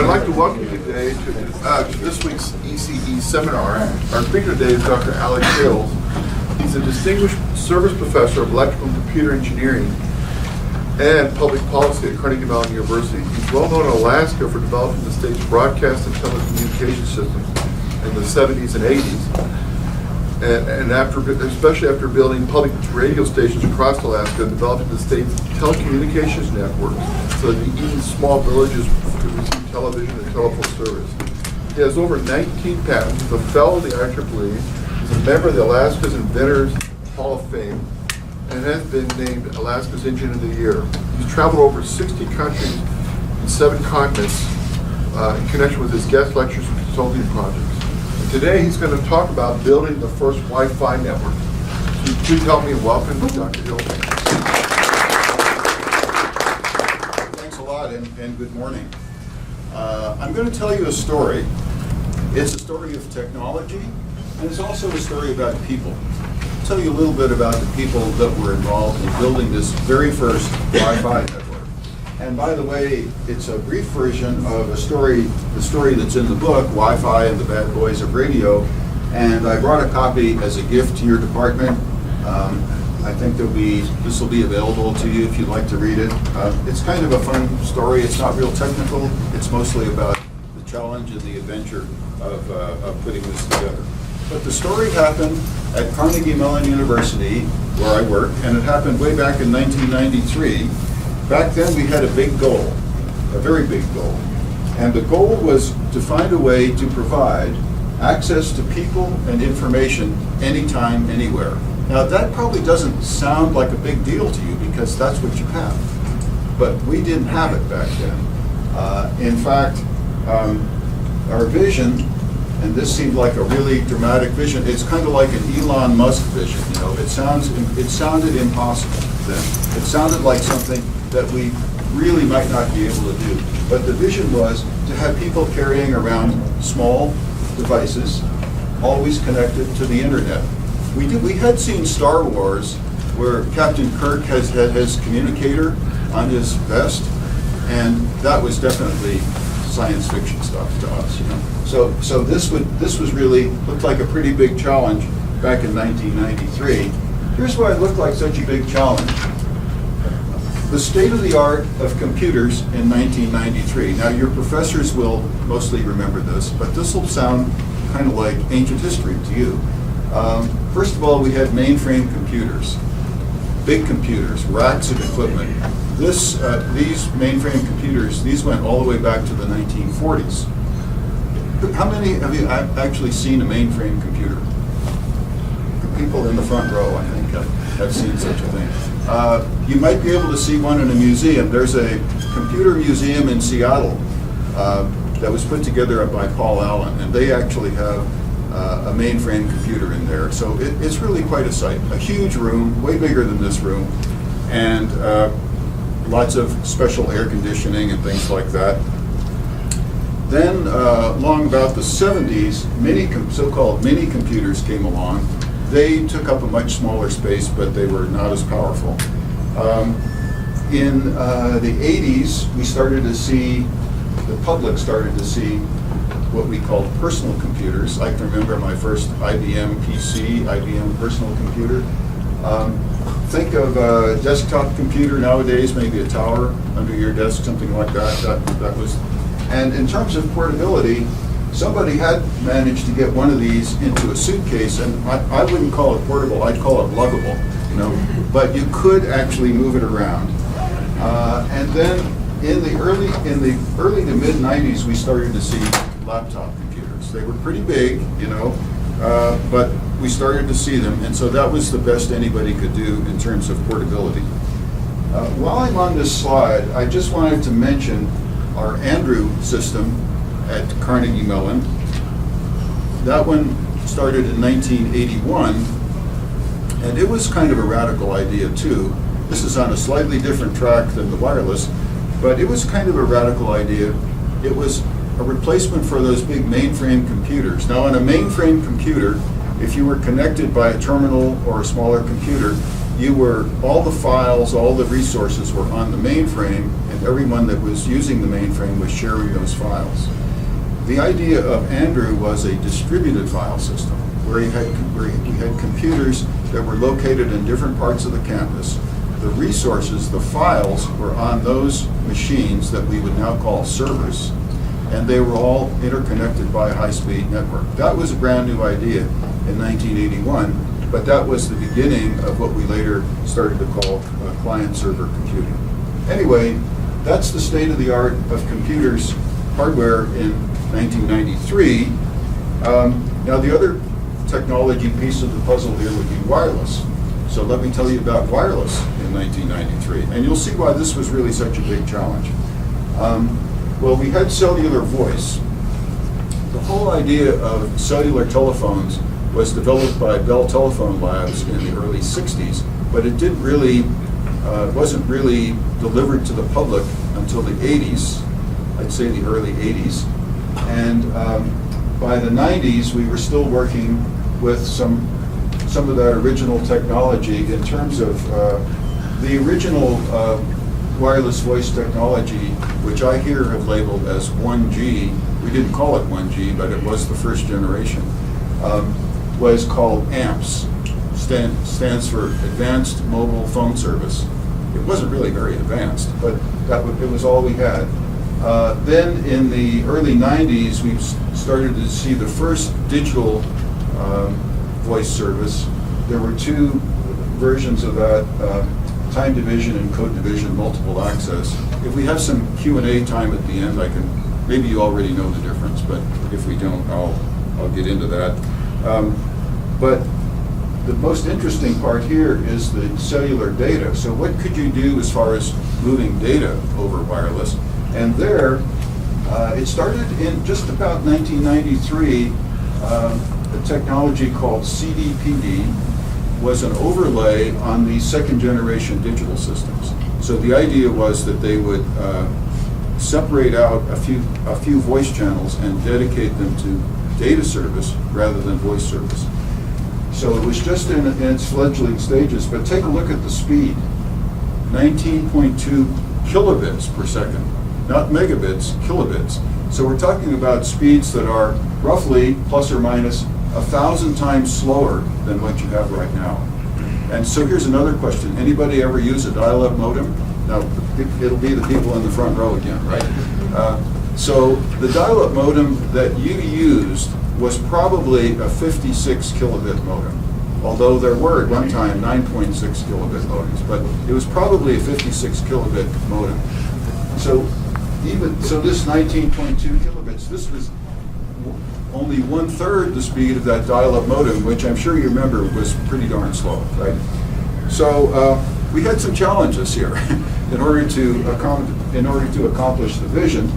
I'd like to welcome you today to this week's ECE seminar. Our speaker today is Dr. Alex Hills. He's a distinguished service professor of electrical and computer engineering and public policy at Carnegie Mellon University. He's well known in Alaska for developing the state's broadcast and telecommunication systems in the 70s and 80s. And especially after building public radio stations across Alaska, developing the state's telecommunications network so that even small villages could receive television and telephone service. He has over 19 patents, he's a fellow of the IEEE, he's a member of the Alaska's Inventors Hall of Fame, and has been named Alaska's Engineer of the Year. He's traveled over 60 countries and 7 continents in connection with his guest lectures and consulting projects. Today he's going to talk about building the first Wi-Fi network. So please help me welcome Dr. Hill. Thanks a lot and good morning. I'm going to tell you a story. It's a story of technology and it's also a story about people. I'll tell you a little bit about the people that were involved in building this very first Wi-Fi network. And by the way, it's a brief version of the story that's in the book, Wi-Fi and the Bad Boys of Radio. And I brought a copy as a gift to your department. I think this will be available to you if you'd like to read it. It's kind of a fun story. It's not real technical. It's mostly about the challenge and the adventure of putting this together. But the story happened at Carnegie Mellon University, where I work, and it happened way back in 1993. Back then we had a big goal, a very big goal. And the goal was to find a way to provide access to people and information anytime, anywhere. Now that probably doesn't sound like a big deal to you because that's what you have. But we didn't have it back then. In fact, our vision, and this seemed like a really dramatic vision, it's kind of like an Elon Musk vision, you know. It sounded impossible then. It sounded like something that we really might not be able to do. But the vision was to have people carrying around small devices, always connected to the internet. We had seen Star Wars, where Captain Kirk has had his communicator on his vest, and that was definitely science fiction stuff to us, you know. So this was really looked like a pretty big challenge back in 1993. Here's why it looked like such a big challenge. The state of the art of computers in 1993. Now your professors will mostly remember this, but this will sound kind of like ancient history to you. First of all, we had mainframe computers, big computers, racks of equipment. These mainframe computers, these went all the way back to the 1940s. How many of you have actually seen a mainframe computer? The people in the front row, I think, have seen such a thing. You might be able to see one in a museum. There's a computer museum in Seattle that was put together by Paul Allen, and they actually have a mainframe computer in there. So it's really quite a sight. A huge room, way bigger than this room, and lots of special air conditioning and things like that. Then, along about the 70s, so-called mini computers came along. They took up a much smaller space, but they were not as powerful. In the 80s, the public started to see what we called personal computers. I can remember my first IBM PC, IBM personal computer. Think of a desktop computer nowadays, maybe a tower under your desk, something like that. That was, and in terms of portability, somebody had managed to get one of these into a suitcase, and I wouldn't call it portable, I'd call it luggable, you know, but you could actually move it around. And then in the early to mid 90s, we started to see laptop computers. They were pretty big, you know, but we started to see them, and so that was the best anybody could do in terms of portability. While I'm on this slide, I just wanted to mention our Andrew system at Carnegie Mellon. That one started in 1981, and it was kind of a radical idea too. This is on a slightly different track than the wireless, but it was kind of a radical idea. It was a replacement for those big mainframe computers. Now, on a mainframe computer, if you were connected by a terminal or a smaller computer, all the files, all the resources were on the mainframe, and everyone that was using the mainframe was sharing those files. The idea of Andrew was a distributed file system, where we had computers that were located in different parts of the campus. The resources, the files, were on those machines that we would now call servers, and they were all interconnected by a high-speed network. That was a brand new idea in 1981, but that was the beginning of what we later started to call client-server computing. Anyway, that's the state of the art of computers, hardware in 1993. Now the other technology piece of the puzzle here would be wireless. So let me tell you about wireless in 1993, and you'll see why this was really such a big challenge. Well, we had cellular voice. The whole idea of cellular telephones was developed by Bell Telephone Labs in the early 60s, but it didn't really, wasn't really delivered to the public until the 80s, I'd say the early 80s. And by the 90s, we were still working with some of that original technology in terms of the original wireless voice technology, which I here have labeled as 1G. We didn't call it 1G, but it was the first generation. Was called AMPS, stands for Advanced Mobile Phone Service. It wasn't really very advanced, but it was all we had. Then in the early 90s, we started to see the first digital voice service. There were two versions of that, time division and code division, multiple access. If we have some Q&A time at the end, maybe you already know the difference, but if we don't, I'll get into that. But the most interesting part here is the cellular data. So what could you do as far as moving data over wireless? And there, it started in just about 1993, a technology called CDPD was an overlay on the second generation digital systems. So the idea was that they would separate out a few voice channels and dedicate them to data service rather than voice service. So it was just in its fledgling stages, but take a look at the speed. 19.2 kilobits per second, not megabits, kilobits. So we're talking about speeds that are roughly plus or minus 1,000 times slower than what you have right now. And so here's another question. Anybody ever use a dial-up modem? Now, it'll be the people in the front row again, right? So the dial-up modem that you used was probably a 56 kilobit modem, although there were at one time 9.6 kilobit modems, but it was probably a 56 kilobit modem. So this 19.2 kilobits, this was only 1/3 the speed of that dial-up modem, which I'm sure you remember was pretty darn slow, right? So we had some challenges here in order to accomplish the vision.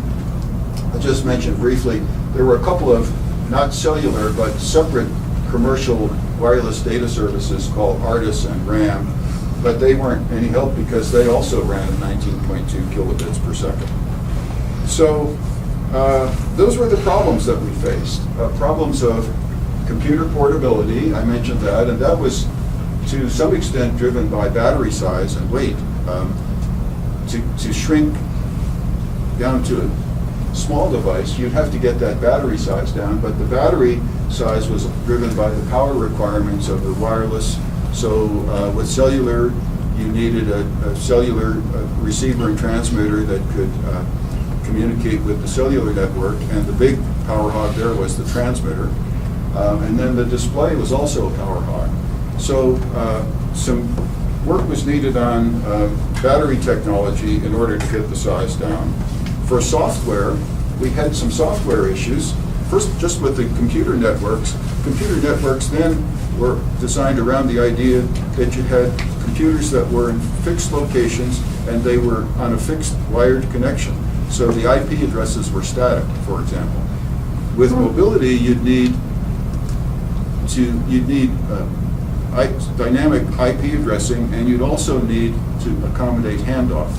I just mentioned briefly, there were a couple of not cellular but separate commercial wireless data services called Artis and RAM, but they weren't any help because they also ran at 19.2 kilobits per second. So those were the problems that we faced. Problems of computer portability, I mentioned that, and that was to some extent driven by battery size and weight. To shrink down to a small device, you'd have to get that battery size down, but the battery size was driven by the power requirements of the wireless. So with cellular, you needed a cellular receiver and transmitter that could communicate with the cellular network, and the big power hog there was the transmitter. And then the display was also a power hog. So some work was needed on battery technology in order to get the size down. For software, we had some software issues. First, just with the computer networks. Computer networks then were designed around the idea that you had computers that were in fixed locations and they were on a fixed wired connection. So the IP addresses were static, for example. With mobility, you'd need dynamic IP addressing, and you'd also need to accommodate handoff.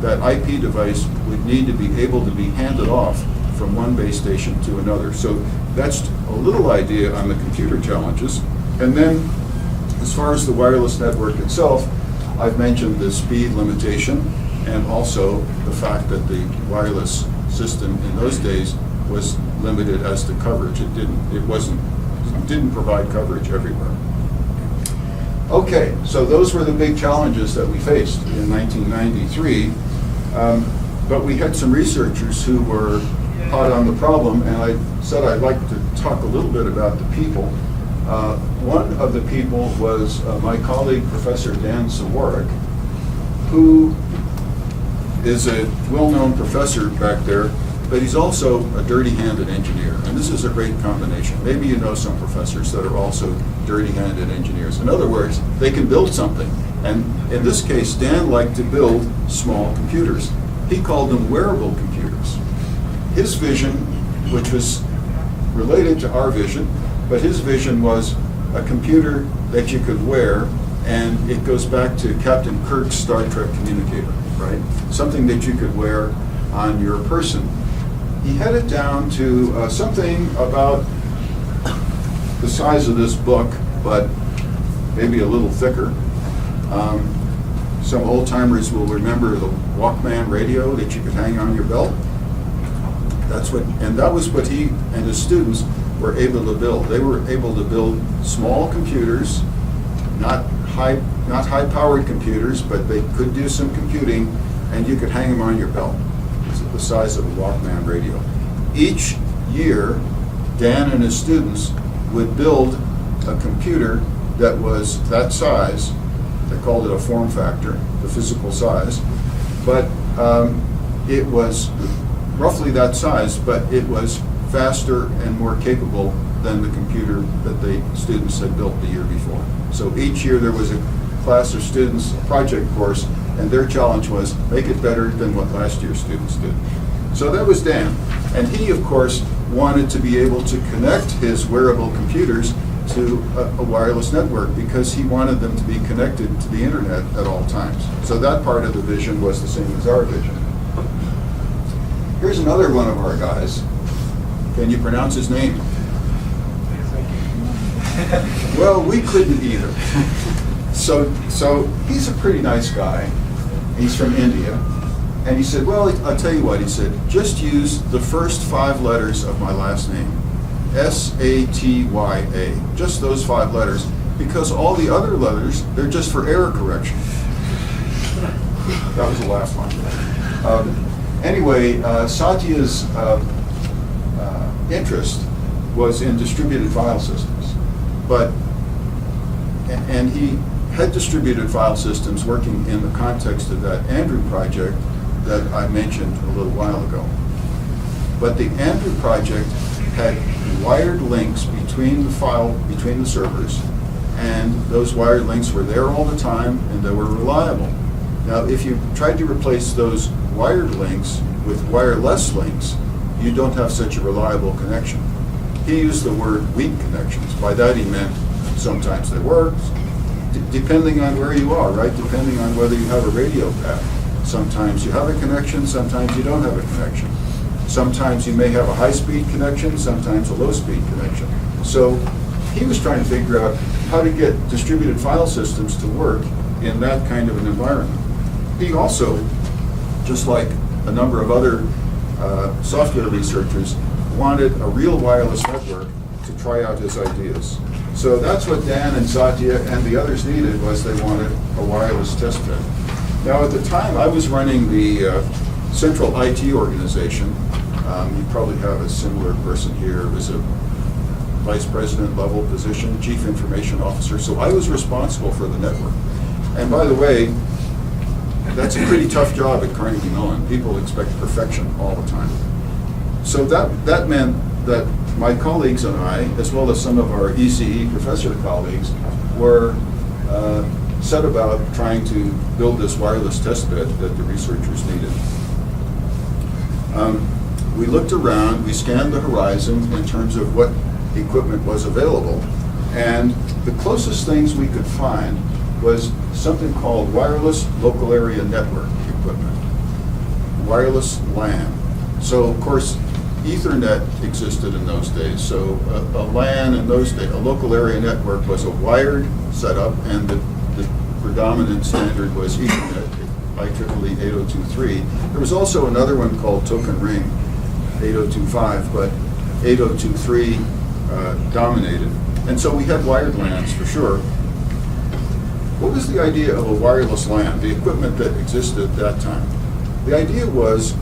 That IP device would need to be able to be handed off from one base station to another. So that's a little idea on the computer challenges. And then As far as the wireless network itself, I've mentioned the speed limitation and also the fact that the wireless system in those days was limited as to coverage. It didn't provide coverage everywhere. Okay, so those were the big challenges that we faced in 1993. But we had some researchers who were hot on the problem, and I said I'd like to talk a little bit about the people. One of the people was my colleague, Professor Dan Siewiorek, who is a well-known professor back there, but he's also a dirty-handed engineer, and this is a great combination. Maybe you know some professors that are also dirty-handed engineers. In other words, they can build something, and in this case, Dan liked to build small computers. He called them wearable computers. His vision, which was related to our vision, but his vision was a computer that you could wear, and it goes back to Captain Kirk's Star Trek communicator, right? Something that you could wear on your person. He had it down to something about the size of this book, but maybe a little thicker. Some old-timers will remember the Walkman radio that you could hang on your belt. That was what he and his students were able to build. They were able to build small computers, not high-powered computers, but they could do some computing, and you could hang them on your belt. It's the size of a Walkman radio. Each year, Dan and his students would build a computer that was that size. They called it a form factor, the physical size, but it was roughly that size, but it was faster and more capable than the computer that the students had built the year before. So each year there was a class of students, a project course, and their challenge was make it better than what last year's students did. So that was Dan. And he, of course, wanted to be able to connect his wearable computers to a wireless network because he wanted them to be connected to the internet at all times. So that part of the vision was the same as our vision. Here's another one of our guys. Can you pronounce his name? Well, we couldn't either. So he's a pretty nice guy. He's from India. And he said, well, I'll tell you what, he said, just use the first 5 letters of my last name. Satya, just those 5 letters, because all the other letters, they're just for error correction. That was a laugh line. Anyway, Satya's interest was in distributed file systems, and he had distributed file systems working in the context of that Andrew project that I mentioned a little while ago. But the Andrew project had wired links between the servers, and those wired links were there all the time, and they were reliable. Now, if you tried to replace those wired links with wireless links, you don't have such a reliable connection. He used the word weak connections. By that he meant sometimes they work, depending on where you are, right? Depending on whether you have a radio path. Sometimes you have a connection, sometimes you don't have a connection. Sometimes you may have a high-speed connection, sometimes a low-speed connection. So he was trying to figure out how to get distributed file systems to work in that kind of an environment. He also, just like a number of other software researchers, wanted a real wireless network to try out his ideas. So that's what Dan and Satya and the others needed, was they wanted a wireless test bed. Now at the time I was running the central IT organization. You probably have a similar person here. It was a vice president level position, chief information officer. So I was responsible for the network. And by the way, that's a pretty tough job at Carnegie Mellon. People expect perfection all the time. So that meant that my colleagues and I, as well as some of our ECE professor colleagues, were set about trying to build this wireless test bed that the researchers needed. We looked around, we scanned the horizon in terms of what equipment was available, and the closest things we could find was something called wireless local area network equipment, wireless LAN. So of course, Ethernet existed in those days. So a LAN in those days, a local area network, was a wired setup, and the predominant standard was Ethernet, IEEE 8023. There was also another one called Token Ring, 8025, but 8023 dominated. And so we had wired LANs for sure. What was the idea of a wireless LAN, the equipment that existed at that time? The idea was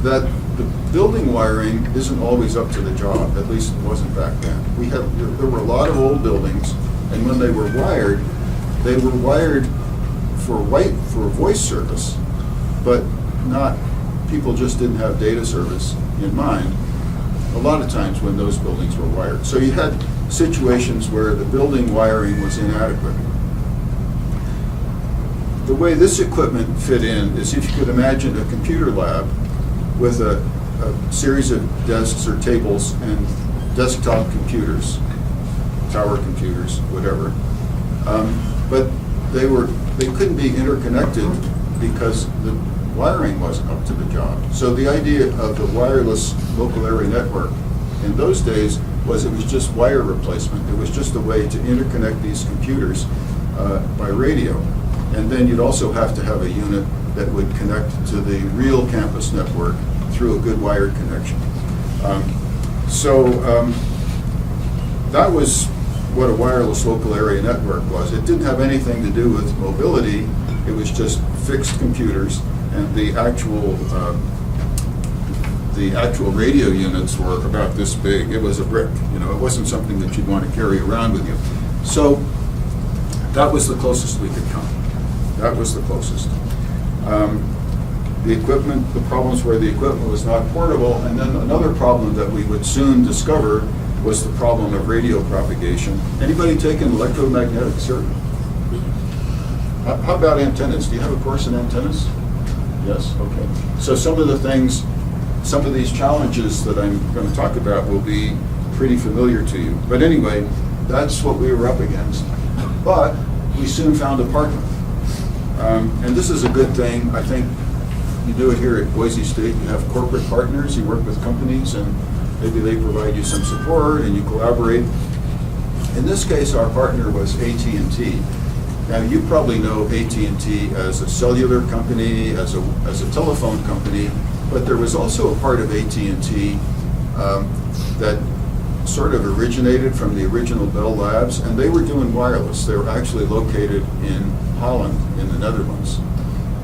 that the building wiring isn't always up to the job, at least it wasn't back then. There were a lot of old buildings, and when they were wired for voice service, but not, people just didn't have data service in mind a lot of times when those buildings were wired. So you had situations where the building wiring was inadequate. The way this equipment fit in is, if you could imagine a computer lab with a series of desks or tables and desktop computers, tower computers, whatever. But they couldn't be interconnected because the wiring wasn't up to the job. So the idea of the wireless local area network in those days was, it was just wire replacement. It was just a way to interconnect these computers by radio. And then you'd also have to have a unit that would connect to the real campus network through a good wired connection. That was what a wireless local area network was. It didn't have anything to do with mobility. It was just fixed computers, and the actual radio units were about this big. It was a brick. It wasn't something that you'd want to carry around with you. So that was the closest we could come. That was the closest. The problems were the equipment was not portable, and then another problem that we would soon discover was the problem of radio propagation. Anybody taken electromagnetics here? How about antennas? Do you have a course in antennas? Yes, okay. So some of these challenges that I'm going to talk about will be pretty familiar to you. But anyway, that's what we were up against. But we soon found a partner. And this is a good thing. I think you do it here at Boise State. You have corporate partners. You work with companies, and maybe they provide you some support, and you collaborate. In this case, our partner was AT&T. Now, you probably know AT&T as a cellular company, as a telephone company, but there was also a part of AT&T that sort of originated from the original Bell Labs, and they were doing wireless. They were actually located in Holland, in the Netherlands.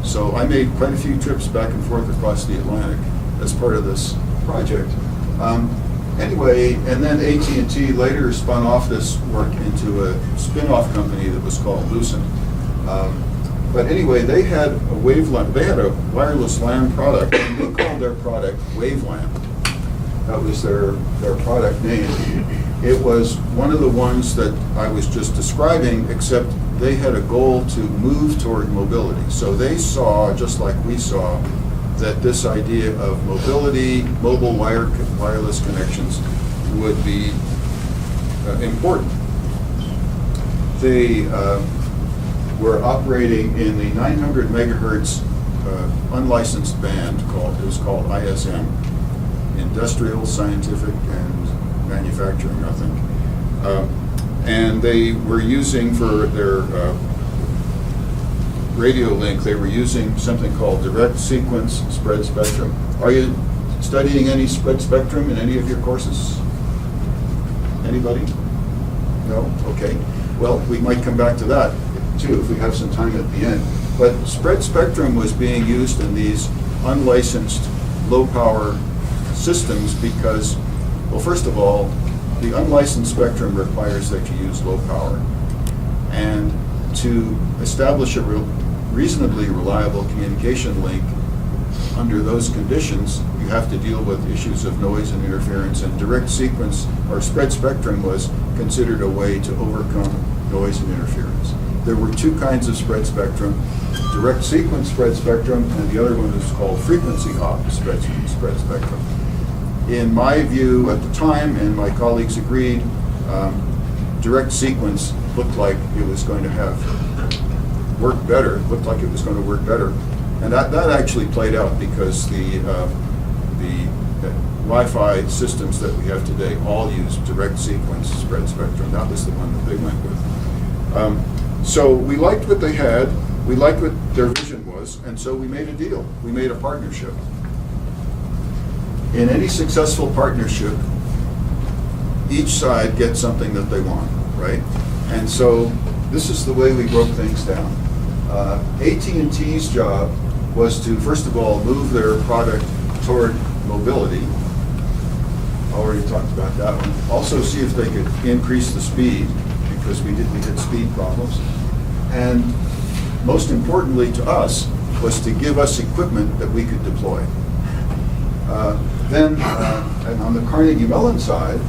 So I made quite a few trips back and forth across the Atlantic as part of this project. Anyway, and then AT&T later spun off this work into a spin-off company that was called Lucent. But anyway, they had a WaveLAN. They had a wireless LAN product, and they called their product WaveLAN. That was their product name. It was one of the ones that I was just describing, except they had a goal to move toward mobility. So they saw, just like we saw, that this idea of mobility, mobile wireless connections would be important. They were operating in the 900 megahertz unlicensed band it was called ISM, Industrial, Scientific, and Manufacturing, I think. And they were using for their radio link, they were using something called direct sequence spread spectrum. Are you studying any spread spectrum in any of your courses? Anybody? No? Okay. Well, we might come back to that too if we have some time at the end. But spread spectrum was being used in these unlicensed low power systems because, well, first of all, the unlicensed spectrum requires that you use low power. And to establish a reasonably reliable communication link under those conditions, you have to deal with issues of noise and interference, and direct sequence or spread spectrum was considered a way to overcome noise and interference. There were two kinds of spread spectrum, direct sequence spread spectrum, and the other one is called frequency hop spread spectrum. In my view at the time, and my colleagues agreed, direct sequence looked like it was going to work better, And that actually played out because Wi-Fi systems that we have today all use direct sequence spread spectrum. That was the one that they went with. So we liked what they had, we liked what their vision was, and so we made a deal. We made a partnership. In any successful partnership, each side gets something that they want, right? And so this is the way we broke things down. AT&T's job was to, first of all, move their product toward mobility. Already talked about that one. Also see if they could increase the speed, because we had speed problems. And most importantly to us was to give us equipment that we could deploy. And on the Carnegie Mellon side,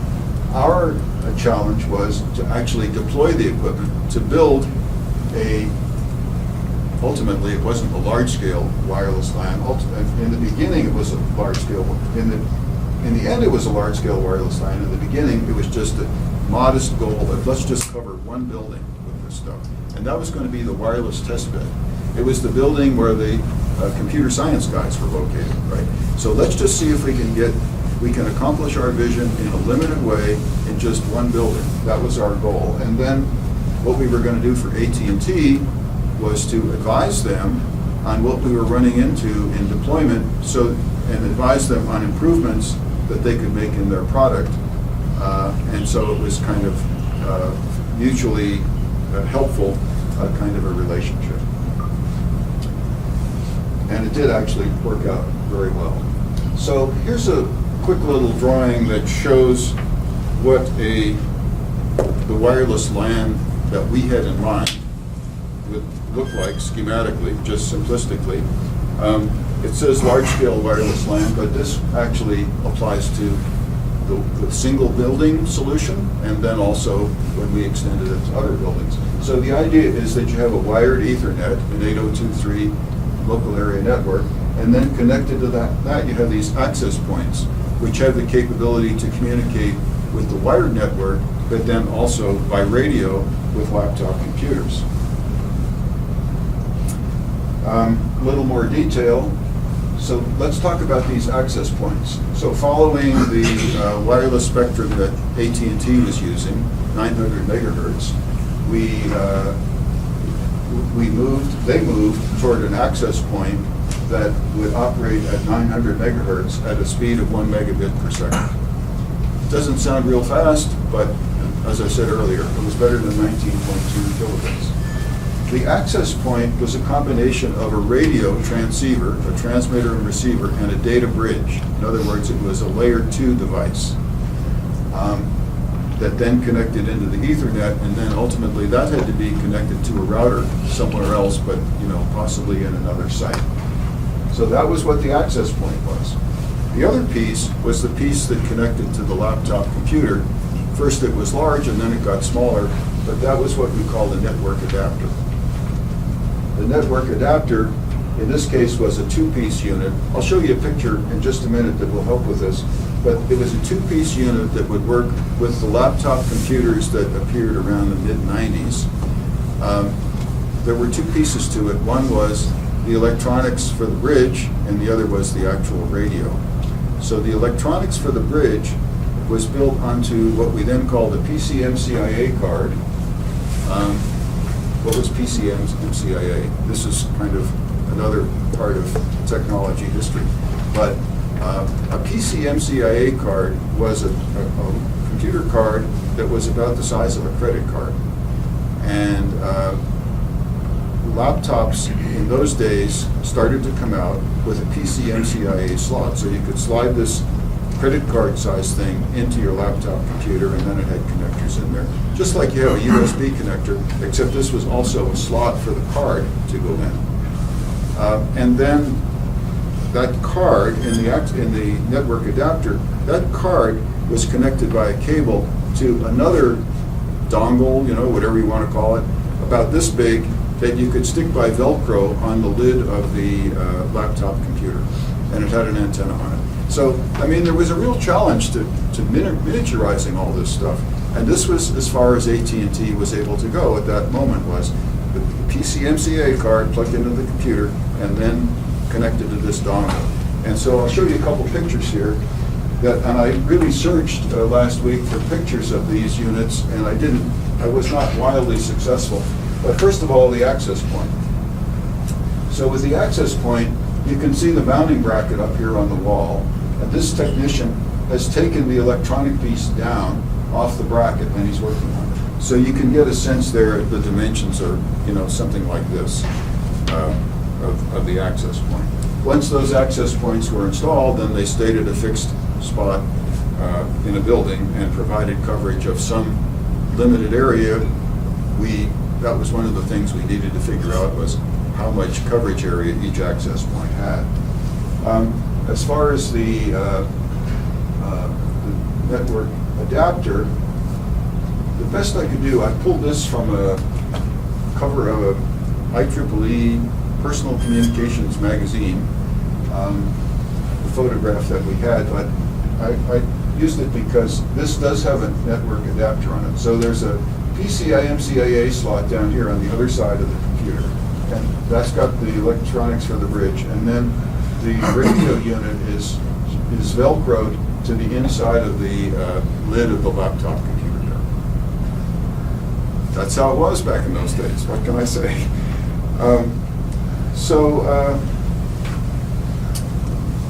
our challenge was to actually deploy the equipment to build ultimately it wasn't a large-scale wireless LAN. In the beginning it was a large-scale, in the end it was a large-scale wireless LAN. In the beginning it was just a modest goal of let's just cover one building with this stuff. And that was going to be the wireless test bed. It was the building where the computer science guys were located, right? So let's just see if we can accomplish our vision in a limited way in just one building. That was our goal. And then what we were going to do for AT&T was to advise them on what we were running into in deployment, and advise them on improvements that they could make in their product. And so it was kind of mutually helpful kind of a relationship. And it did actually work out very well. So here's a quick little drawing that shows what the wireless LAN that we had in mind would look like schematically, just simplistically. It says large-scale wireless LAN, but this actually applies to the single building solution, and then also when we extended it to other buildings. So the idea is that you have a wired Ethernet, an 8023 local area network, and then connected to that you have these access points, which have the capability to communicate with the wired network, but then also by radio with laptop computers. A little more detail. So let's talk about these access points. So following the wireless spectrum that AT&T was using, 900 megahertz, they moved toward an access point that would operate at 900 megahertz at a speed of 1 megabit per second. Doesn't sound real fast, but as I said earlier, it was better than 19.2 kilobits. The access point was a combination of a radio transceiver, a transmitter and receiver, and a data bridge. In other words, it was a layer 2 device that then connected into the Ethernet, and then ultimately that had to be connected to a router somewhere else, but possibly in another site. So that was what the access point was. The other piece was the piece that connected to the laptop computer. First it was large and then it got smaller, but that was what we call the network adapter. The network adapter, in this case, was a two-piece unit. I'll show you a picture in just a minute that will help with this, but it was a two-piece unit that would work with the laptop computers that appeared around the mid-90s. There were two pieces to it. One was the electronics for the bridge, and the other was the actual radio. So the electronics for the bridge was built onto what we then called a PCMCIA card. What was PCMCIA? This is kind of another part of technology history. But a PCMCIA card was a computer card that was about the size of a credit card. And laptops in those days started to come out with a PCMCIA slot. So you could slide this credit card size thing into your laptop computer, and then it had connectors in there. Just like you have a USB connector, except this was also a slot for the card to go in. And then that card in the network adapter, that card was connected by a cable to another dongle, whatever you want to call it, about this big, that you could stick by Velcro on the lid of the laptop computer, and it had an antenna on it. So, there was a real challenge to miniaturizing all this stuff, and this was as far as AT&T was able to go at that moment, was the PCMCIA card plugged into the computer and then connected to this dongle. And so I'll show you a couple pictures here. And I really searched last week for pictures of these units, and I was not wildly successful. But first of all, the access point. So with the access point, you can see the mounting bracket up here on the wall, and this technician has taken the electronic piece down off the bracket and he's working on it. So you can get a sense there, the dimensions are, something like this of the access point. Once those access points were installed, then they stayed at a fixed spot in a building and provided coverage of some limited area. That was one of the things we needed to figure out, was how much coverage area each access point had. As far as the network adapter, the best I could do, I pulled this from a cover of a IEEE Personal Communications magazine, the photograph that we had, but I used it because this does have a network adapter on it. So there's a PCI MCIA slot down here on the other side of the computer, and that's got the electronics for the bridge, and then the radio unit is Velcroed to the inside of the lid of the laptop computer. That's how it was back in those days. What can I say?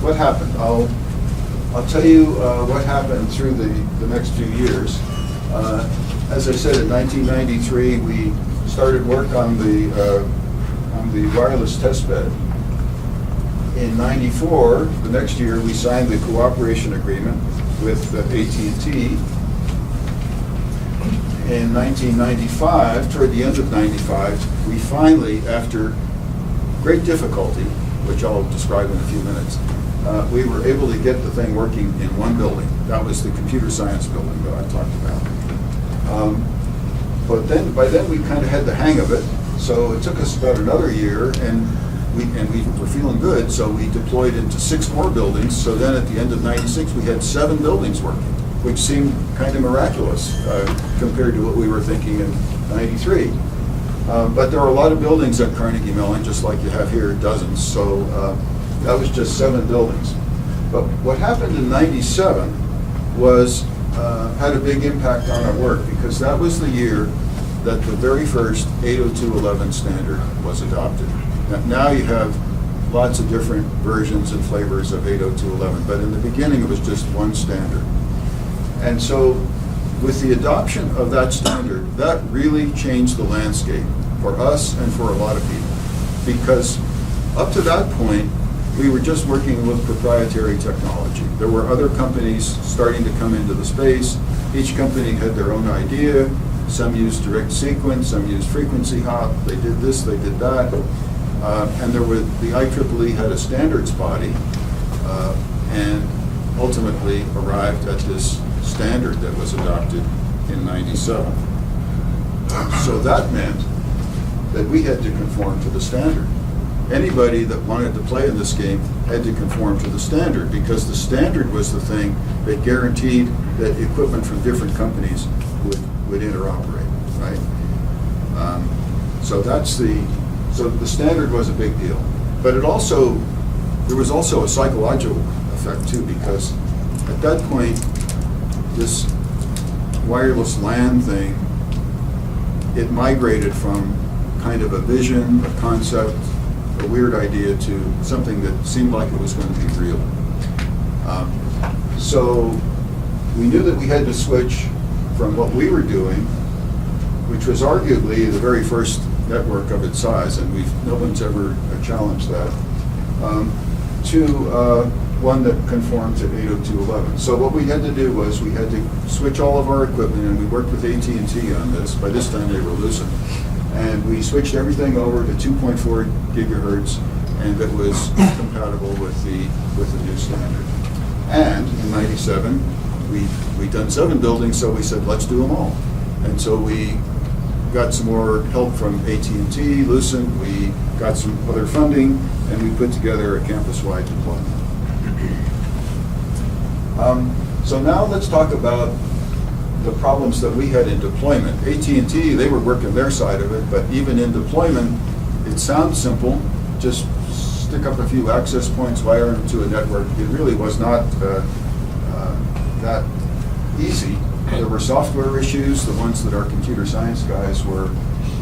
What happened? I'll tell you what happened through the next few years. As I said, in 1993, we started work on the wireless test bed. In '94, the next year, we signed the cooperation agreement with AT&T. In 1995, toward the end of '95, we finally, after great difficulty, which I'll describe in a few minutes, we were able to get the thing working in one building. That was the computer science building that I talked about. But then, by then, we kind of had the hang of it. So it took us about another year, and we were feeling good. So we deployed into 6 more buildings. So then, at the end of '96, we had 7 buildings working, which seemed kind of miraculous compared to what we were thinking in '93. But there are a lot of buildings at Carnegie Mellon, just like you have here, dozens. So that was just 7 buildings. But what happened in '97 was had a big impact on our work, because that was the year that the very first 802.11 standard was adopted. Now you have lots of different versions and flavors of 802.11, but in the beginning it was just one standard. And so with the adoption of that standard, that really changed the landscape for us and for a lot of people, because up to that point, we were just working with proprietary technology. There were other companies starting to come into the space. Each company had their own idea. Some used direct sequence, some used frequency hop. They did this, they did that. And the IEEE had a standards body, and ultimately arrived at this standard that was adopted in '97. So that meant that we had to conform to the standard. Anybody that wanted to play in this game had to conform to the standard, because the standard was the thing that guaranteed that equipment from different companies would interoperate, right? So the standard was a big deal. But there was also a psychological effect too, because at that point, this wireless LAN thing, it migrated from kind of a vision, a concept, a weird idea, to something that seemed like it was going to be real. So we knew that we had to switch from what we were doing, which was arguably the very first network of its size, and no one's ever challenged that, to one that conformed to 802.11. So what we had to do was we had to switch all of our equipment, and we worked with AT&T on this. By this time they were Lucent. And we switched everything over to 2.4 gigahertz, and that was compatible with the new standard. And in '97, we'd done 7 buildings, so we said, let's do them all. And so we got some more help from AT&T, Lucent, we got some other funding, and we put together a campus-wide deployment. So now let's talk about the problems that we had in deployment. AT&T, they were working their side of it, but even in deployment, it sounds simple. Just stick up a few access points, wire them to a network. It really was not that easy. There were software issues, the ones that our computer science guys were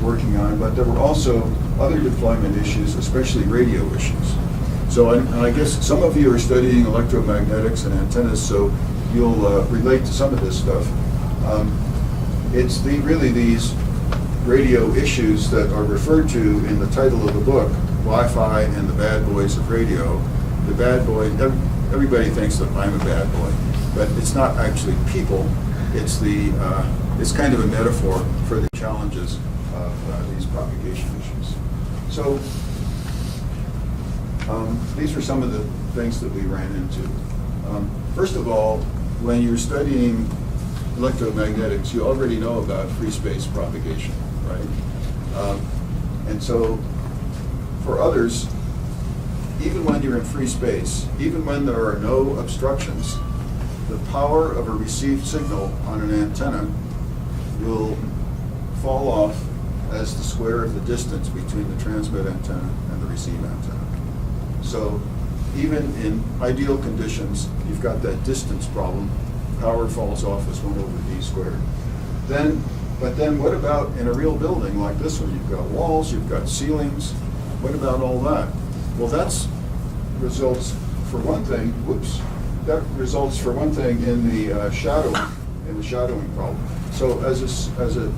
working on, but there were also other deployment issues, especially radio issues. So I guess some of you are studying electromagnetics and antennas, so you'll relate to some of this stuff. It's really these radio issues that are referred to in the title of the book, Wi-Fi and the Bad Boys of Radio. The bad boy, everybody thinks that I'm a bad boy, but it's not actually people. It's kind of a metaphor for the challenges of these propagation issues. So these are some of the things that we ran into. First of all, when you're studying electromagnetics, you already know about free space propagation, right? And so for others, even when you're in free space, even when there are no obstructions, the power of a received signal on an antenna will fall off as the square of the distance between the transmit antenna and the receive antenna. So even in ideal conditions, you've got that distance problem. Power falls off as 1 over d squared. But then what about in a real building like this one? You've got walls, you've got ceilings. What about all that? Well, results for one thing in the shadowing problem. So as a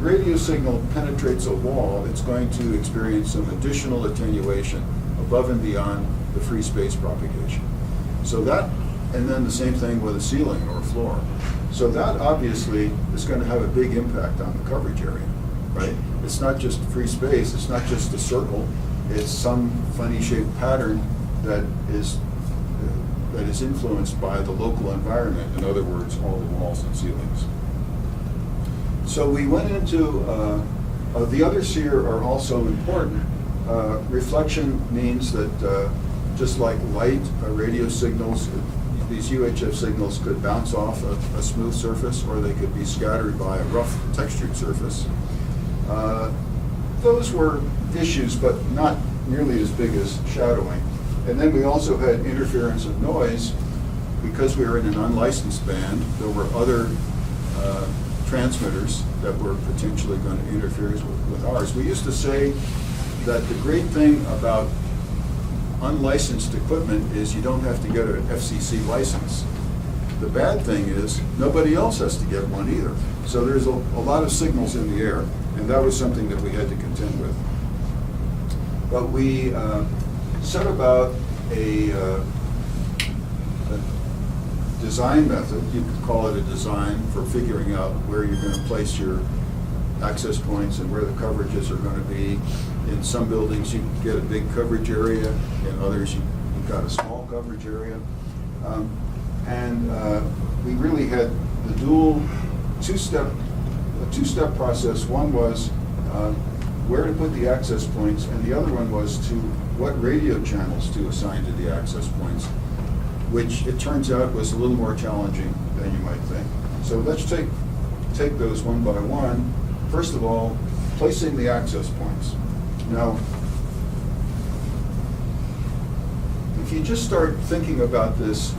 radio signal penetrates a wall, it's going to experience some additional attenuation above and beyond the free space propagation. So that, and then the same thing with a ceiling or a floor. So that obviously is going to have a big impact on the coverage area, right? It's not just free space, it's not just a circle, it's some funny shaped pattern that is influenced by the local environment, in other words, all the walls and ceilings. So we went into, the others here are also important. Reflection means that just like light, radio signals, these UHF signals could bounce off a smooth surface, or they could be scattered by a rough textured surface. Those were issues, but not nearly as big as shadowing. And then we also had interference of noise. Because we were in an unlicensed band, there were other transmitters that were potentially going to interfere with ours. We used to say that the great thing about unlicensed equipment is you don't have to get an FCC license. The bad thing is nobody else has to get one either. So there's a lot of signals in the air, and that was something that we had to contend with. But we set about a design method. You could call it a design for figuring out where you're going to place your access points and where the coverages are going to be. In some buildings you get a big coverage area, in others you've got a small coverage area. We really had the dual two-step process. One was where to put the access points, and the other one was to what radio channels to assign to the access points, which it turns out was a little more challenging than you might think. So let's take those one by one. First of all, placing the access points. Now, if you just start thinking about this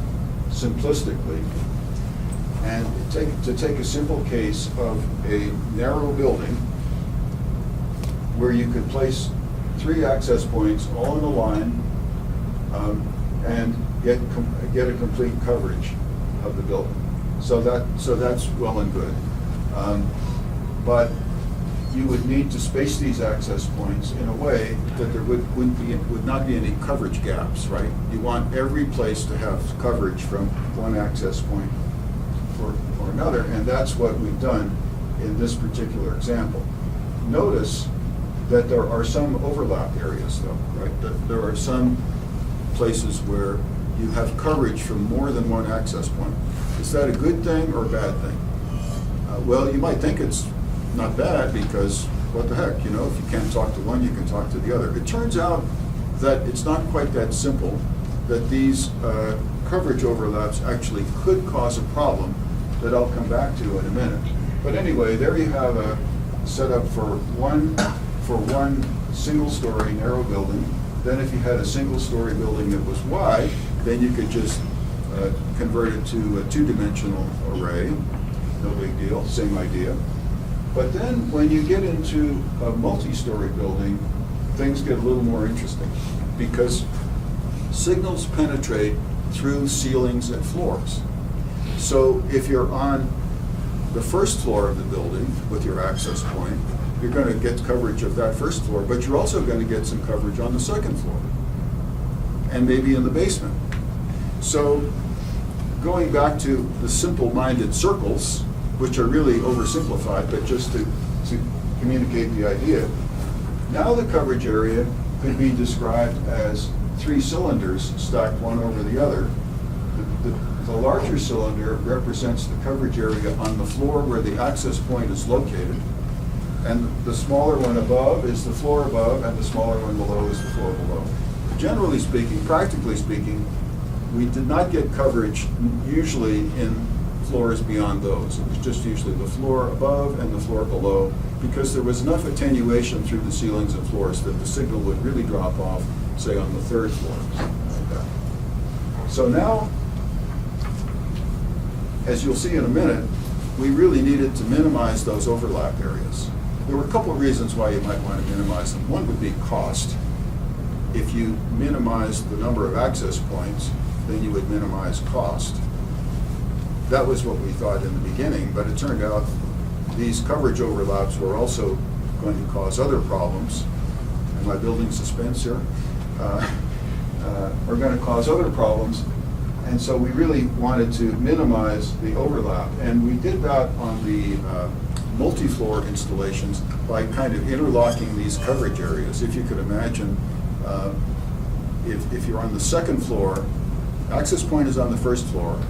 simplistically, and take a simple case of a narrow building where you could place 3 access points all in a line and get a complete coverage of the building. So that's well and good. But you would need to space these access points in a way that there would not be any coverage gaps, right? You want every place to have coverage from one access point or another, and that's what we've done in this particular example. Notice that there are some overlap areas, though, right? That there are some places where you have coverage from more than one access point. Is that a good thing or a bad thing? Well, you might think it's not bad, because what the heck, if you can't talk to one, you can talk to the other. It turns out that it's not quite that simple, that these coverage overlaps actually could cause a problem that I'll come back to in a minute. But anyway, there you have a setup for one single-story narrow building. Then if you had a single-story building that was wide, then you could just converted to a two-dimensional array. No big deal, same idea. But then when you get into a multi-story building, things get a little more interesting because signals penetrate through ceilings and floors. So if you're on the first floor of the building with your access point, you're going to get coverage of that first floor, but you're also going to get some coverage on the second floor and maybe in the basement. So going back to the simple-minded circles, which are really oversimplified, but just to communicate the idea, now the coverage area could be described as three cylinders stacked one over the other. The larger cylinder represents the coverage area on the floor where the access point is located, and the smaller one above is the floor above, and the smaller one below is the floor below. Generally speaking, practically speaking, we did not get coverage usually in floors beyond those. It was just usually the floor above and the floor below, because there was enough attenuation through the ceilings and floors that the signal would really drop off, say, on the third floor, something like that. So now, as you'll see in a minute, we really needed to minimize those overlap areas. There were a couple of reasons why you might want to minimize them. One would be cost. If you minimize the number of access points, then you would minimize cost. That was what we thought in the beginning, but it turned out these coverage overlaps were also going to cause other problems. Am I building suspense here? Are going to cause other problems. And so we really wanted to minimize the overlap. And we did that on the multi-floor installations by kind of interlocking these coverage areas. If you could imagine, if you're on the second floor, access point is on the first floor.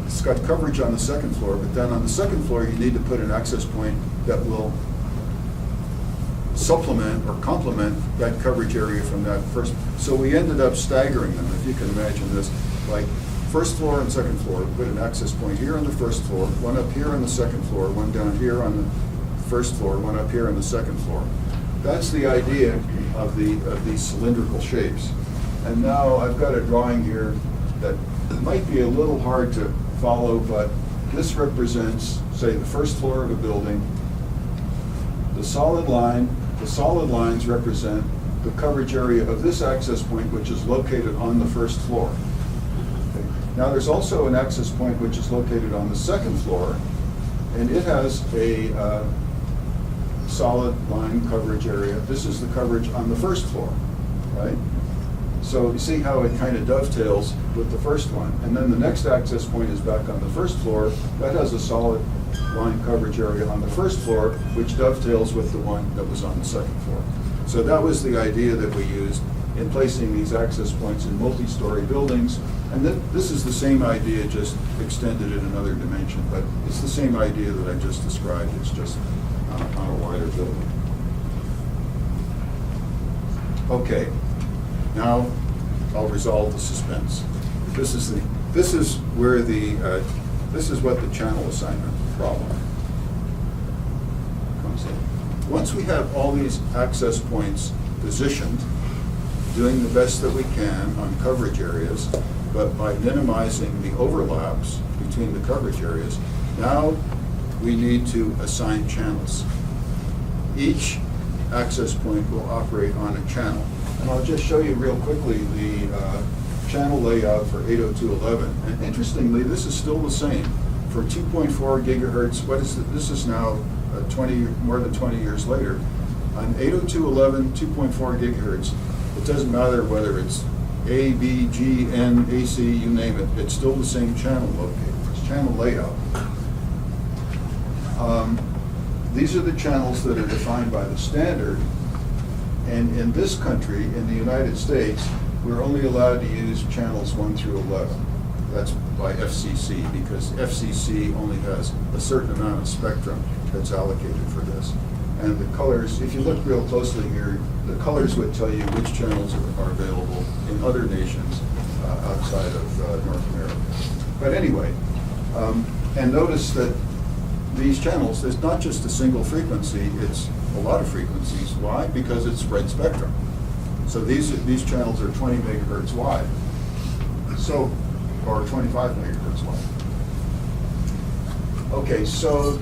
It's got coverage on the second floor, but then on the second floor you need to put an access point that will supplement or complement that coverage area from that first. So we ended up staggering them, if you can imagine this, like first floor and second floor, put an access point here on the first floor, one up here on the second floor, one down here on the first floor, one up here on the second floor. That's the idea of these cylindrical shapes. And now I've got a drawing here that might be a little hard to follow, but this represents, say, the first floor of a building. The solid lines represent the coverage area of this access point, which is located on the first floor. Okay. Now there's also an access point which is located on the second floor, and it has a solid line coverage area. This is the coverage on the first floor, right? So you see how it kind of dovetails with the first one. And then the next access point is back on the first floor. That has a solid line coverage area on the first floor, which dovetails with the one that was on the second floor. So that was the idea that we used in placing these access points in multi-story buildings. And this is the same idea, just extended in another dimension. But it's the same idea that I just described. It's just on a wider building. Okay. Now I'll resolve the suspense. This is what the channel assignment problem comes in. Once we have all these access points positioned, doing the best that we can on coverage areas, but by minimizing the overlaps between the coverage areas, now we need to assign channels. Each access point will operate on a channel. And I'll just show you real quickly the channel layout for 802.11. And interestingly, this is still the same for 2.4 gigahertz. What is it? This is now more than 20 years later. On 802.11, 2.4 gigahertz, it doesn't matter whether it's A, B, G, N, AC, you name it. It's still the same channel locator. It's channel layout. These are the channels that are defined by the standard. And in this country, in the United States, we're only allowed to use channels 1 through 11. That's by FCC, because FCC only has a certain amount of spectrum that's allocated for this. And the colors, if you look real closely here, the colors would tell you which channels are available in other nations outside of North America. But anyway, and notice that these channels, there's not just a single frequency, it's a lot of frequencies. Why? Because it's spread spectrum. So these channels are 20 megahertz wide. So or 25 megahertz wide. Okay, so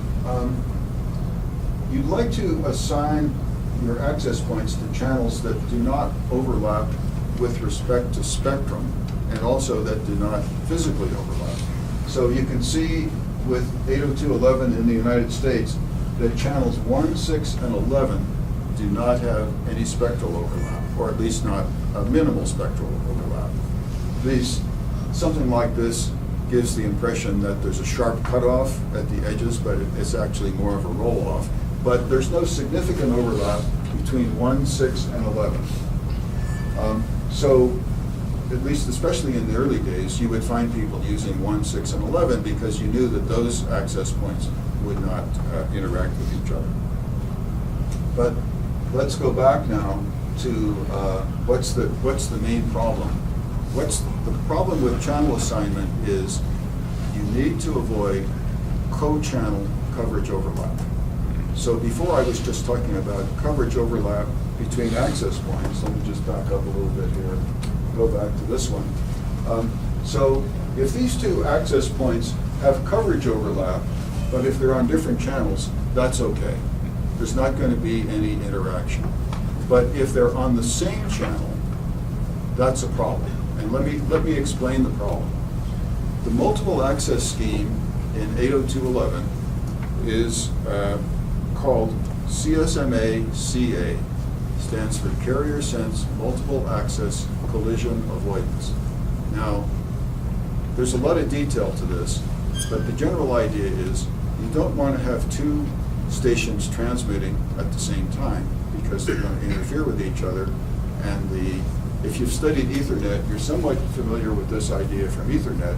you'd like to assign your access points to channels that do not overlap with respect to spectrum, and also that do not physically overlap. So you can see with 802.11 in the United States that channels 1, 6, and 11 do not have any spectral overlap, or at least not a minimal spectral overlap. Something like this gives the impression that there's a sharp cutoff at the edges, but it's actually more of a roll-off. But there's no significant overlap between 1, 6, and 11. So, at least especially in the early days, you would find people using 1, 6, and 11 because you knew that those access points would not interact with each other. But let's go back now to what's the main problem. The problem with channel assignment is you need to avoid co-channel coverage overlap. So before I was just talking about coverage overlap between access points. Let me just back up a little bit here. Go back to this one. So if these two access points have coverage overlap, but if they're on different channels, that's okay. There's not going to be any interaction. But if they're on the same channel, that's a problem. And let me explain the problem. The multiple access scheme in 802.11 is called CSMA-CA, stands for Carrier Sense Multiple Access Collision Avoidance. Now, there's a lot of detail to this, but the general idea is you don't want to have two stations transmitting at the same time because they're going to interfere with each other. And if you've studied Ethernet, you're somewhat familiar with this idea from Ethernet,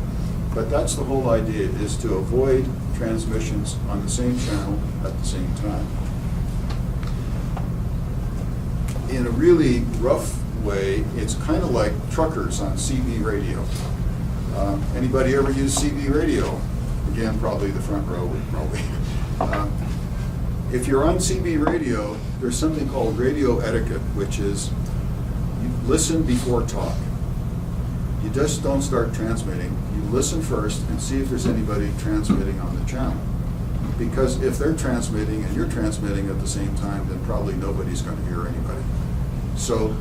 but that's the whole idea, is to avoid transmissions on the same channel at the same time. In a really rough way, it's kind of like truckers on CB radio. Anybody ever use CB radio? Again, probably the front row would probably. If you're on CB radio, there's something called radio etiquette, which is you listen before talk. You just don't start transmitting. You listen first and see if there's anybody transmitting on the channel. Because if they're transmitting and you're transmitting at the same time, then probably nobody's going to hear anybody. So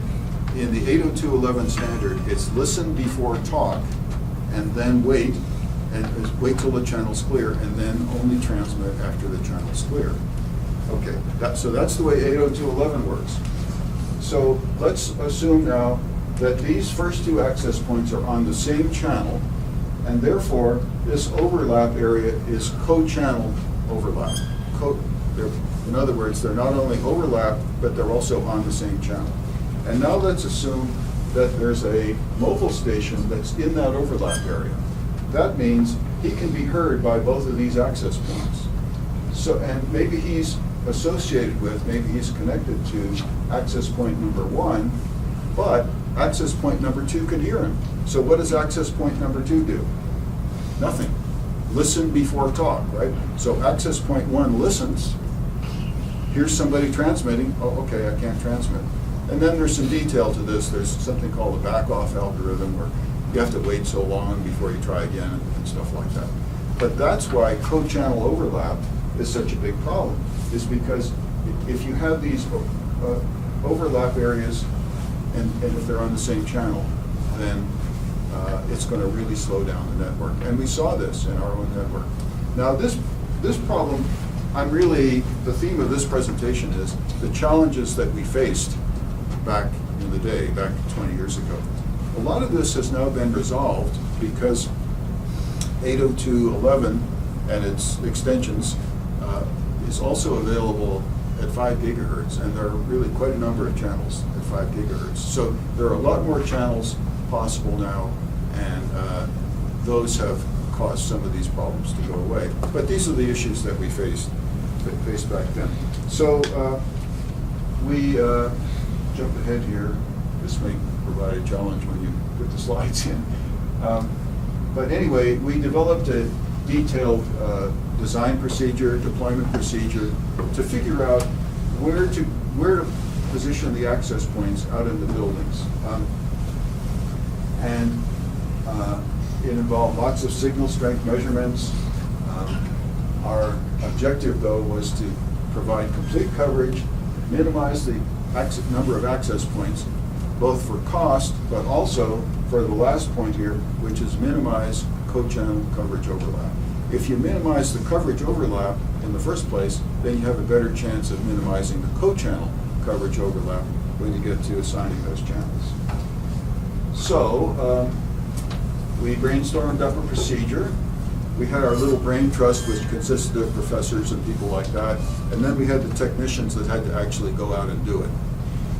in the 802.11 standard, it's listen before talk, and then wait till the channel's clear, and then only transmit after the channel's clear. Okay, so that's the way 802.11 works. So let's assume now that these first two access points are on the same channel, and therefore this overlap area is co-channel overlap. In other words, they're not only overlapped, but they're also on the same channel. And now let's assume that there's a mobile station that's in that overlap area. That means he can be heard by both of these access points. So, and maybe he's associated with, maybe he's connected to access point number 1, but access point number 2 can hear him. So what does access point number 2 do? Nothing. Listen before talk, right? So access point 1 listens, here's somebody transmitting, oh, okay, I can't transmit. And then there's some detail to this. There's something called a back-off algorithm where you have to wait so long before you try again and stuff like that. But that's why co-channel overlap is such a big problem, is because if you have these overlap areas and if they're on the same channel, then it's going to really slow down the network. And we saw this in our own network. Now this problem, the theme of this presentation is the challenges that we faced back in the day, back 20 years ago. A lot of this has now been resolved because 802.11 and its extensions is also available at 5 gigahertz, and there are really quite a number of channels at 5 gigahertz. So there are a lot more channels possible now, and those have caused some of these problems to go away. But these are the issues that we faced back then. So we jump ahead here. This may provide a challenge when you put the slides in. But anyway, we developed a detailed design procedure, deployment procedure to figure out where to position the access points out in the buildings. It involved lots of signal strength measurements. Our objective, though, was to provide complete coverage, minimize the number of access points, both for cost, but also for the last point here, which is minimize co-channel coverage overlap. If you minimize the coverage overlap in the first place, then you have a better chance of minimizing the co-channel coverage overlap when you get to assigning those channels. So, we brainstormed up a procedure. We had our little brain trust, which consisted of professors and people like that, and then we had the technicians that had to actually go out and do it.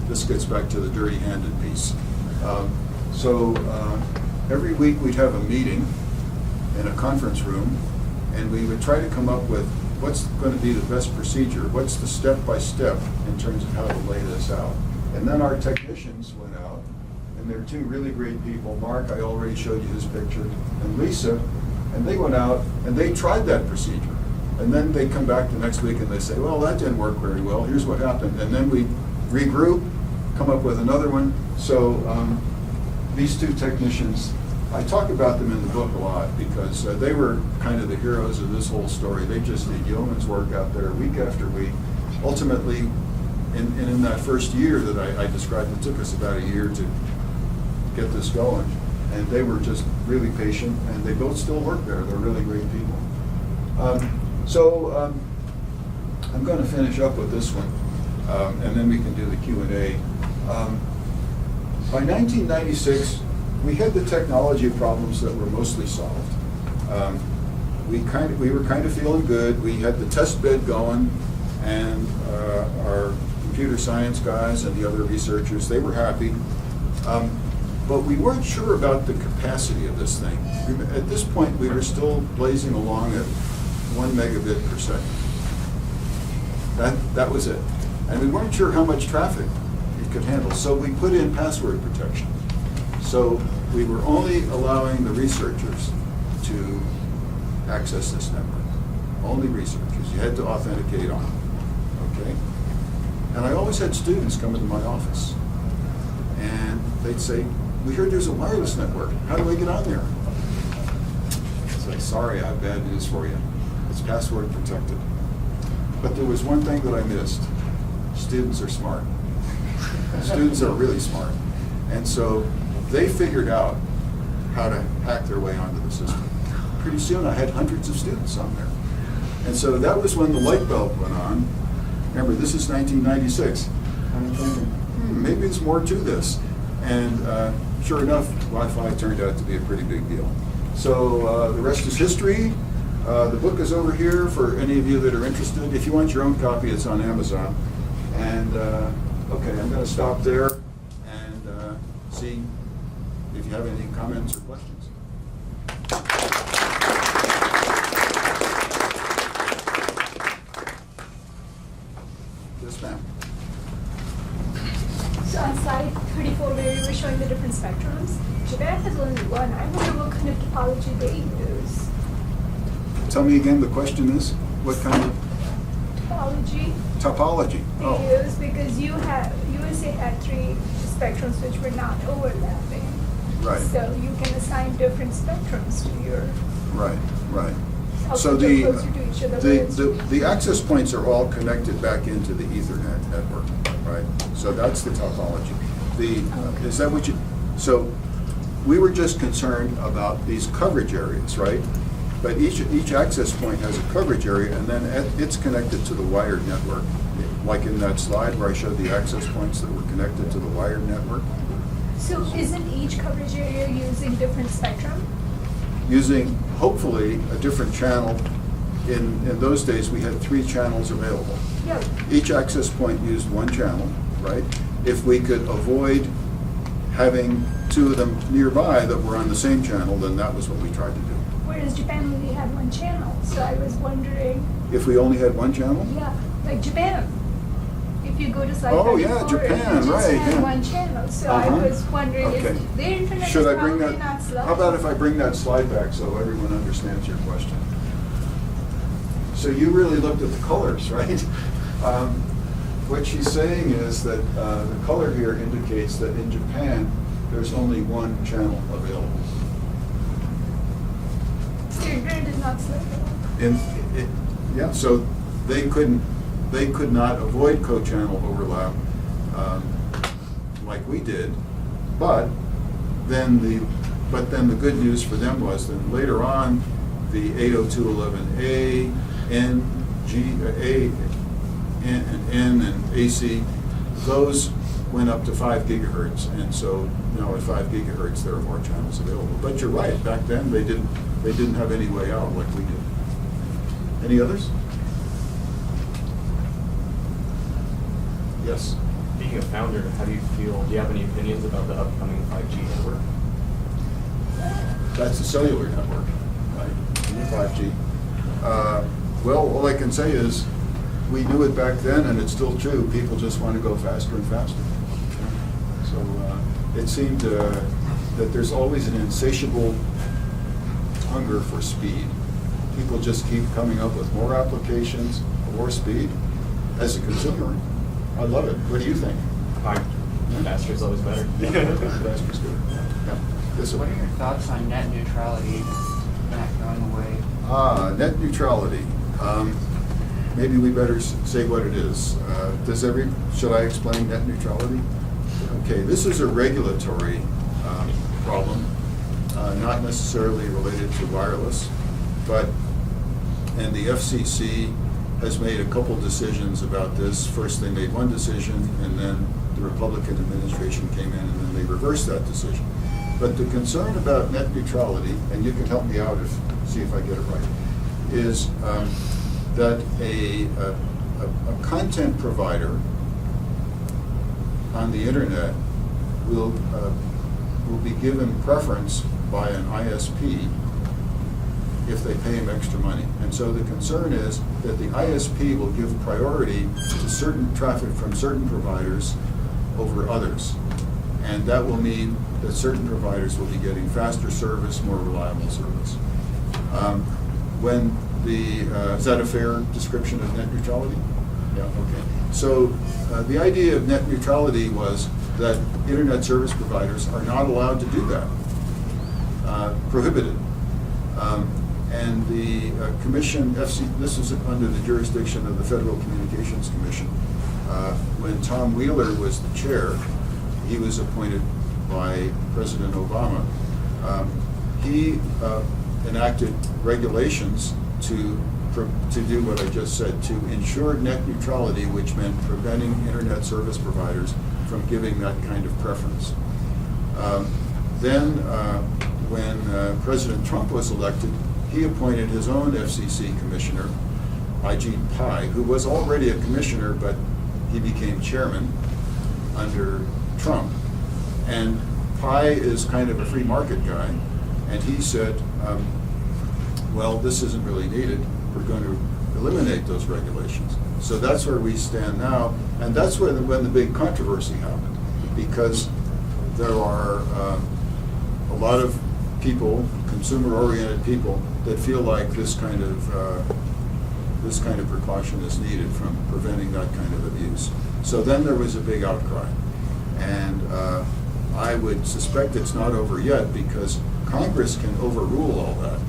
This gets back to the dirty-handed piece. Every week we'd have a meeting in a conference room, and we would try to come up with what's going to be the best procedure, what's the step-by-step in terms of how to lay this out. And then our technicians went out, and they're two really great people. Mark, I already showed you his picture, and Lisa, and they went out and they tried that procedure. And then they come back the next week and they say, well, that didn't work very well, here's what happened. And then we regroup, come up with another one. So these two technicians, I talk about them in the book a lot because they were kind of the heroes of this whole story. They just did yeoman's work out there week after week. Ultimately, in that first year that I described, it took us about a year to get this going. And they were just really patient, and they both still work there. They're really great people. I'm going to finish up with this one, and then we can do the Q&A. By 1996, we had the technology problems that were mostly solved. We were kind of feeling good. We had the test bed going, and our computer science guys and the other researchers, they were happy. But we weren't sure about the capacity of this thing. At this point, we were still blazing along at 1 megabit per second. That was it. And we weren't sure how much traffic it could handle, so we put in password protection. So we were only allowing the researchers to access this network. Only researchers. You had to authenticate on it, okay? And I always had students come into my office, and they'd say, we heard there's a wireless network. How do I get on there? It's like, sorry, I have bad news for you. It's password protected. But there was one thing that I missed. Students are smart. Students are really smart. And so they figured out how to hack their way onto the system. Pretty soon I had hundreds of students on there. And so that was when the light bulb went on. Remember, this is 1996. And I'm thinking, maybe there's more to this. And sure enough, Wi-Fi turned out to be a pretty big deal. So the rest is history. The book is over here for any of you that are interested. If you want your own copy, it's on Amazon. And okay, I'm going to stop there and see if you have any comments or questions. Yes, ma'am. So on slide 34, where you were showing the different spectrums, Japan has only one. I wonder what kind of topology they use. Tell me again, the question is, what kind of Topology topology? they use, because USA had 3 spectrums which were not overlapping. Right. So you can assign different spectrums to your. Right. So the closer to each other. the access points are all connected back into the Ethernet network, right? So that's the topology. Is that what you? So we were just concerned about these coverage areas, right? But each access point has a coverage area, and then it's connected to the wired network. Like in that slide where I showed the access points that were connected to the wired network. So isn't each coverage area using different spectrum? Using, hopefully, a different channel. In those days, we had 3 channels available. Yeah. Each access point used 1 channel, right? If we could avoid having 2 of them nearby that were on the same channel, then that was what we tried to do. Whereas Japan only had 1 channel, so I was wondering. If we only had 1 channel? Yeah, like Japan. If you go to slide Oh, 34, yeah, Japan, it just right, had yeah. 1 channel. So I was wondering Okay. if their internet Should is I bring probably that? not slow. How about if I bring that slide back so everyone understands your question? So you really looked at the colors, right? What she's saying is that the color here indicates that in Japan, there's only 1 channel available. That's like, Yeah, so they could not avoid co-channel overlap like we did, but then the good news for them was that later on, the 802.11a, N, and AC, those went up to 5 gigahertz, and so now at 5 gigahertz there are more channels available. But you're right, back then they didn't have any way out like we did. Any others? Yes. Being a founder, how do you feel? Do you have any opinions about the upcoming 5G network? That's a cellular network, right? 5G. Well, all I can say is we knew it back then, and it's still true. People just want to go faster and faster. So it seemed that there's always an insatiable hunger for speed. People just keep coming up with more applications, more speed. As a consumer, I love it. What do you think? Fine. Faster is always better. Faster's good. Yeah. What are your thoughts on net neutrality not going away? Net neutrality. Maybe we better say what it is. Should I explain net neutrality? Okay, this is a regulatory problem, not necessarily related to wireless, and the FCC has made a couple decisions about this. First, they made one decision, and then the Republican administration came in, and then they reversed that decision. But the concern about net neutrality, and you can help me out see if I get it right, is that a content provider on the internet will be given preference by an ISP if they pay him extra money. And so the concern is that the ISP will give priority to certain traffic from certain providers over others. And that will mean that certain providers will be getting faster service, more reliable service. Is that a fair description of net neutrality? Yeah, okay. So the idea of net neutrality was that internet service providers are not allowed to do that, prohibited. And the commission, this is under the jurisdiction of the Federal Communications Commission. When Tom Wheeler was the chair, he was appointed by President Obama. He enacted regulations to do what I just said, to ensure net neutrality, which meant preventing internet service providers from giving that kind of preference. Then, when President Trump was elected, he appointed his own FCC commissioner, Ajit Pai, who was already a commissioner, but he became chairman under Trump. And Pai is kind of a free market guy, and he said, well, this isn't really needed. We're going to eliminate those regulations. So that's where we stand now, and that's when the big controversy happened, because there are a lot of people, consumer-oriented people, that feel like this kind of precaution is needed from preventing that kind of abuse. So then there was a big outcry, and I would suspect it's not over yet, because Congress can overrule all that.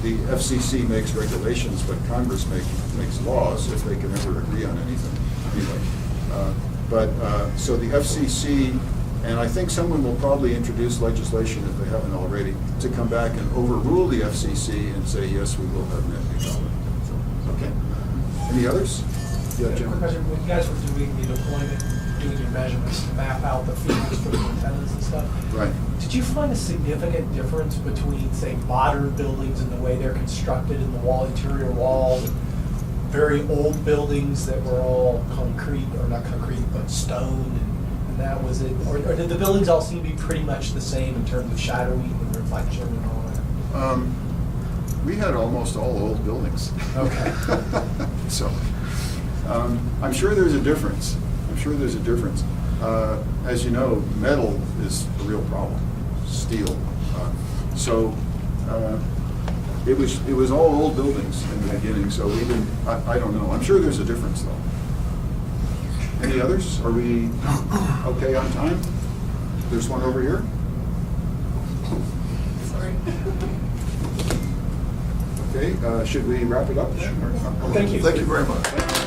The FCC makes regulations, but Congress makes laws if they can ever agree on anything. Anyway, so the FCC, and I think someone will probably introduce legislation, if they haven't already, to come back and overrule the FCC and say, yes, we will have net neutrality. So, okay. Any others? Yeah, Jim. Quick question. When you guys were doing the deployment, doing your measurements to map out the fields for the antennas and stuff, Right. did you find a significant difference between, say, modern buildings and the way they're constructed in the interior walls, and very old buildings that were all concrete, or not concrete, but stone, and that was it? Or did the buildings all seem to be pretty much the same in terms of shadowing and reflection and all that? We had almost all old buildings. Okay. So, I'm sure there's a difference. As you know, metal is a real problem, steel. It was all old buildings in the beginning, so we didn't, I don't know. I'm sure there's a difference, though. Any others? Are we okay on time? There's one over here. Sorry. Okay. Okay, should we wrap it up then? or- Thank you. Thank you very much.